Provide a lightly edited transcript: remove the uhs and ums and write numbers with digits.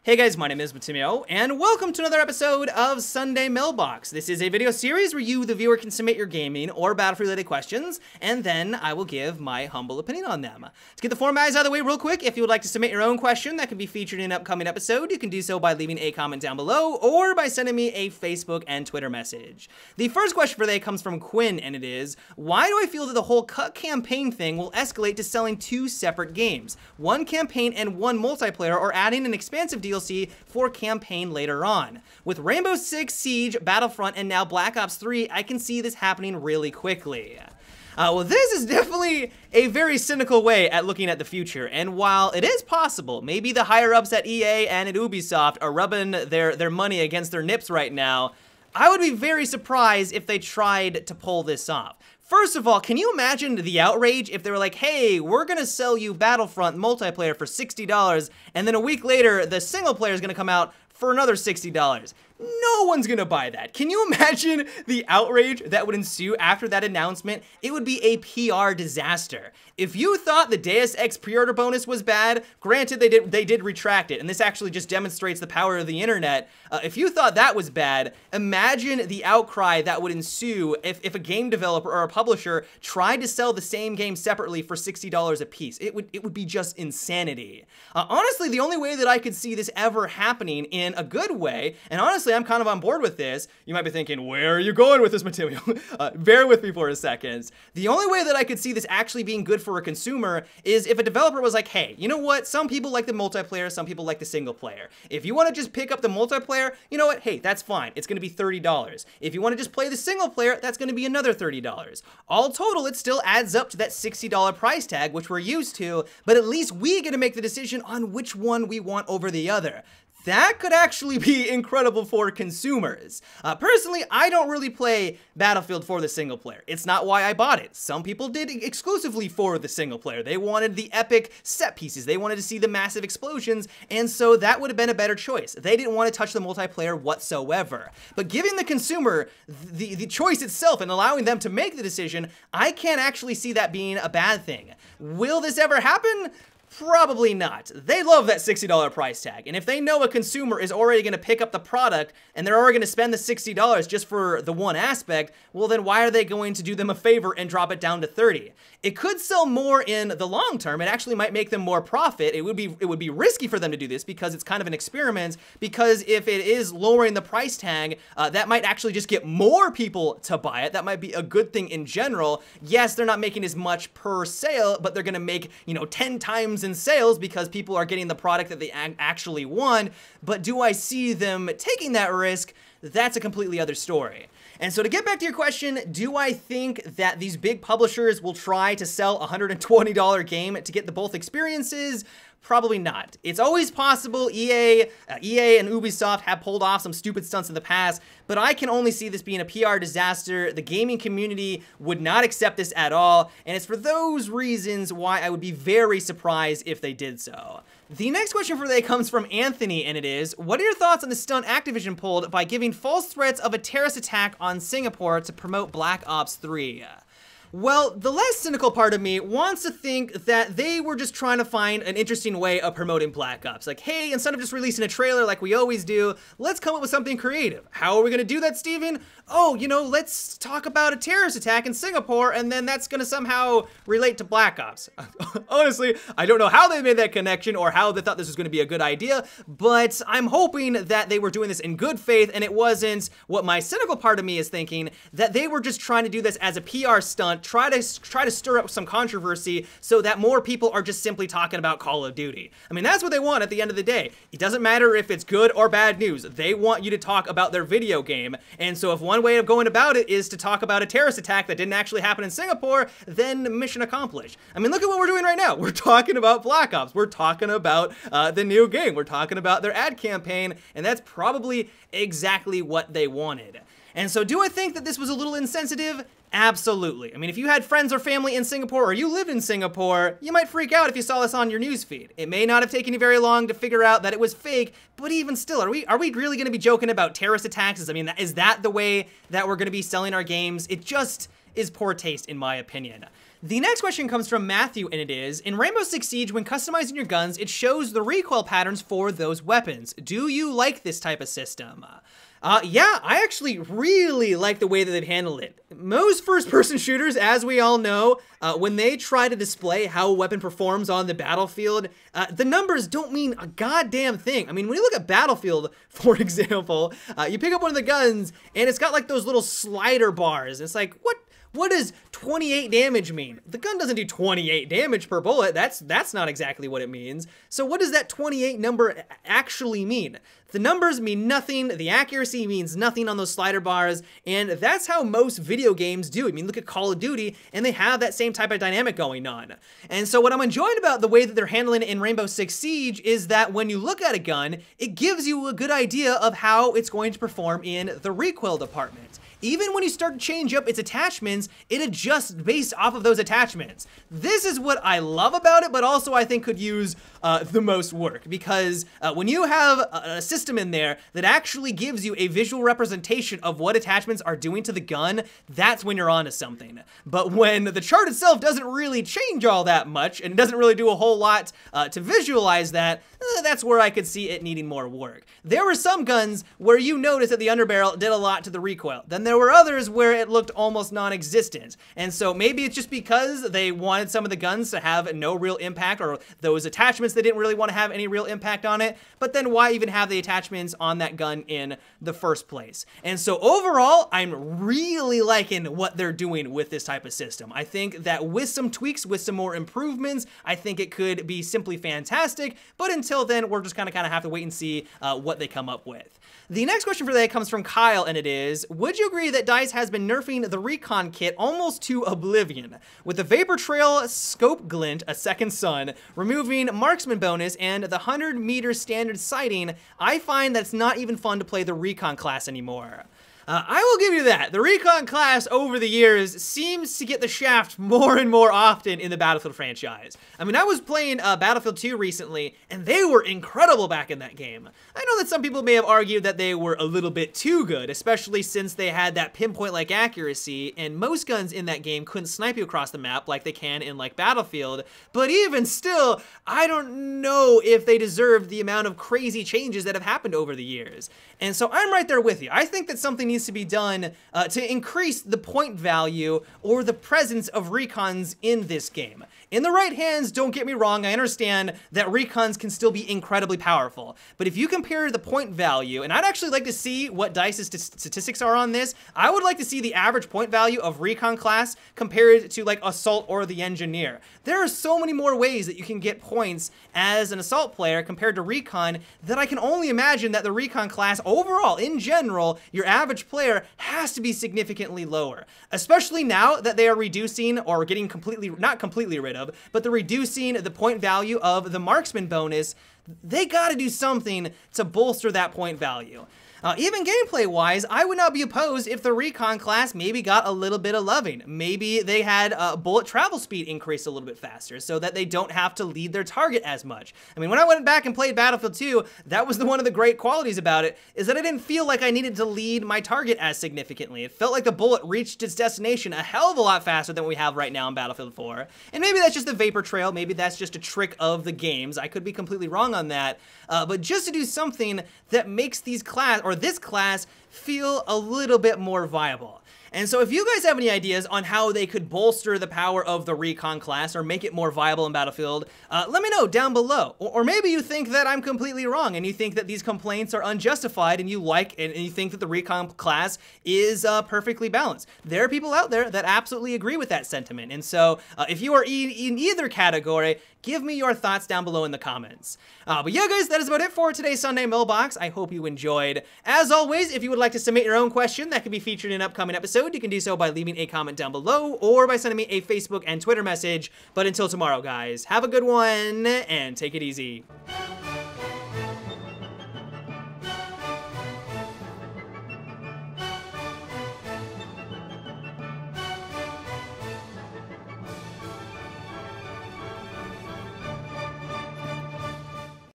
Hey guys, my name is Matimio, and welcome to another episode of Sunday Mailbox. This is a video series where you, the viewer, can submit your gaming or Battlefield-related questions, and then I will give my humble opinion on them. To get the formats out of the way real quick, if you would like to submit your own question that can be featured in an upcoming episode, you can do so by leaving a comment down below, or by sending me a Facebook and Twitter message. The first question for today comes from Quinn, and it is, why do I feel that the whole cut campaign thing will escalate to selling two separate games? One campaign and one multiplayer, or adding an expansive DLC for campaign later on. With Rainbow Six Siege, Battlefront, and now Black Ops 3, I can see this happening really quickly. Well, this is definitely a very cynical way at looking at the future, and while it is possible, maybe the higher-ups at EA and at Ubisoft are rubbing their money against their nips right now, I would be very surprised if they tried to pull this off. First of all, can you imagine the outrage if they were like, hey, we're gonna sell you Battlefront multiplayer for $60, and then a week later, the single player is gonna come out for another $60. No one's gonna buy that. Can you imagine the outrage that would ensue after that announcement? It would be a PR disaster. If you thought the Deus Ex pre-order bonus was bad, granted they did retract it, and this actually just demonstrates the power of the internet. If you thought that was bad, imagine the outcry that would ensue if a game developer or a publisher tried to sell the same game separately for $60 a piece. It would be just insanity. Honestly, the only way that I could see this ever happening in a good way, and honestly, I'm kind of on board with this. You might be thinking, where are you going with this material? Bear with me for a second. The only way that I could see this actually being good for a consumer is if a developer was like, hey, you know what? Some people like the multiplayer, some people like the single player. If you want to just pick up the multiplayer, you know what? Hey, that's fine. It's going to be $30. If you want to just play the single player, that's going to be another $30. All total, it still adds up to that $60 price tag, which we're used to, but at least we get to make the decision on which one we want over the other. That could actually be incredible for consumers. Personally, I don't really play Battlefield for the single player. It's not why I bought it. Some people did exclusively for the single player. They wanted the epic set pieces. They wanted to see the massive explosions, and so that would have been a better choice. They didn't want to touch the multiplayer whatsoever. But giving the consumer the choice itself and allowing them to make the decision, I can't actually see that being a bad thing. Will this ever happen? Probably not. They love that $60 price tag, and if they know a consumer is already going to pick up the product and they're already going to spend the $60 just for the one aspect, well then why are they going to do them a favor and drop it down to $30? It could sell more in the long term. It actually might make them more profit. It would be risky for them to do this because it's kind of an experiment, because if it is lowering the price tag, that might actually just get more people to buy it. That might be a good thing in general. Yes, they're not making as much per sale, but they're going to make, 10 times in sales because people are getting the product that they actually want. But do I see them taking that risk? That's a completely other story. And so to get back to your question, do I think that these big publishers will try to sell a $120 game to get the both experiences? Probably not. It's always possible. EA and Ubisoft have pulled off some stupid stunts in the past, but I can only see this being a PR disaster. The gaming community would not accept this at all, and it's for those reasons why I would be very surprised if they did so. The next question for today comes from Anthony, and it is, what are your thoughts on the stunt Activision pulled by giving false threats of a terrorist attack on Singapore to promote Black Ops 3? Well, the less cynical part of me wants to think that they were just trying to find an interesting way of promoting Black Ops. Like, hey, instead of just releasing a trailer like we always do, let's come up with something creative. How are we gonna do that, Steven? Oh, let's talk about a terrorist attack in Singapore, and then that's gonna somehow relate to Black Ops. Honestly, I don't know how they made that connection or how they thought this was gonna be a good idea, but I'm hoping that they were doing this in good faith and it wasn't what my cynical part of me is thinking, that they were just trying to do this as a PR stunt, try to stir up some controversy so that more people are just simply talking about Call of Duty. I mean, that's what they want at the end of the day. It doesn't matter if it's good or bad news. They want you to talk about their video game. And so if one way of going about it is to talk about a terrorist attack that didn't actually happen in Singapore, then mission accomplished. I mean, look at what we're doing right now. We're talking about Black Ops. We're talking about the new game. We're talking about their ad campaign, and that's probably exactly what they wanted. And so do I think that this was a little insensitive? Absolutely. I mean, if you had friends or family in Singapore or you lived in Singapore, you might freak out if you saw this on your newsfeed. It may not have taken you very long to figure out that it was fake, but even still, are we really going to be joking about terrorist attacks? I mean, is that the way that we're going to be selling our games? It just is poor taste, in my opinion. The next question comes from Matthew, and it is, in Rainbow Six Siege, when customizing your guns, it shows the recoil patterns for those weapons. Do you like this type of system? Yeah, I actually really like the way that they've handled it. Most first-person shooters, as we all know, when they try to display how a weapon performs on the battlefield, the numbers don't mean a goddamn thing. I mean, when you look at Battlefield, for example, you pick up one of the guns, and it's got like those little slider bars. It's like, what does 28 damage mean? The gun doesn't do 28 damage per bullet. That's not exactly what it means. So what does that 28 number actually mean? The numbers mean nothing, the accuracy means nothing on those slider bars, and that's how most video games do. I mean, look at Call of Duty, and they have that same type of dynamic going on. And so what I'm enjoying about the way that they're handling it in Rainbow Six Siege is that when you look at a gun, it gives you a good idea of how it's going to perform in the recoil department. Even when you start to change up its attachments, it adjusts based off of those attachments. This is what I love about it, but also I think could use the most work, because when you have a system in there that actually gives you a visual representation of what attachments are doing to the gun, that's when you're onto something. But when the chart itself doesn't really change all that much and doesn't really do a whole lot to visualize that, that's where I could see it needing more work. There were some guns where you noticed that the underbarrel did a lot to the recoil. Then there were others where it looked almost non-existent. And so maybe it's just because they wanted some of the guns to have no real impact, or those attachments they didn't really want to have any real impact on it. But then why even have the attachments on that gun in the first place? And so overall, I'm really liking what they're doing with this type of system. I think that with some tweaks, with some more improvements, I think it could be simply fantastic. But until then, we're just kind of have to wait and see what they come up with. The next question for today comes from Kyle, and it is, would you agree that DICE has been nerfing the recon kit almost to oblivion? With the Vapor Trail, Scope Glint, a second sun, removing marksman bonus, and the 100-meter standard sighting, I find that it's not even fun to play the recon class anymore. I will give you that. The recon class over the years seems to get the shaft more and more often in the Battlefield franchise. I mean, I was playing Battlefield 2 recently, and they were incredible back in that game. I know that some people may have argued that they were a little bit too good, especially since they had that pinpoint-like accuracy, and most guns in that game couldn't snipe you across the map like they can in like Battlefield. But even still, I don't know if they deserve the amount of crazy changes that have happened over the years. And so I'm right there with you. I think that something needs to be done to increase the point value or the presence of recons in this game. In the right hands, don't get me wrong, I understand that recons can still be incredibly powerful. But if you compare the point value, and I'd actually like to see what DICE's statistics are on this, I would like to see the average point value of recon class compared to like Assault or the Engineer. There are so many more ways that you can get points as an Assault player compared to recon that I can only imagine that the recon class overall, in general, your average player has to be significantly lower. Especially now that they are reducing or getting completely, not completely rid of, but they're reducing the point value of the marksman bonus. They gotta do something to bolster that point value. Even gameplay-wise, I would not be opposed if the recon class maybe got a little bit of loving. Maybe they had bullet travel speed increase a little bit faster so that they don't have to lead their target as much. I mean, when I went back and played Battlefield 2, that was one of the great qualities about it, is that I didn't feel like I needed to lead my target as significantly. It felt like the bullet reached its destination a hell of a lot faster than we have right now in Battlefield 4. And maybe that's just the Vapor Trail, maybe that's just a trick of the games. I could be completely wrong on that. But just to do something that makes these this class feel a little bit more viable. And so if you guys have any ideas on how they could bolster the power of the recon class or make it more viable in Battlefield, let me know down below. Or maybe you think that I'm completely wrong and you think that these complaints are unjustified and you think that the recon class is perfectly balanced. There are people out there that absolutely agree with that sentiment. And so if you are in either category, give me your thoughts down below in the comments. But yeah, guys, that is about it for today's Sunday Mailbox. I hope you enjoyed. As always, if you would like to submit your own question that could be featured in an upcoming episode, you can do so by leaving a comment down below or by sending me a Facebook and Twitter message. But until tomorrow, guys, have a good one and take it easy.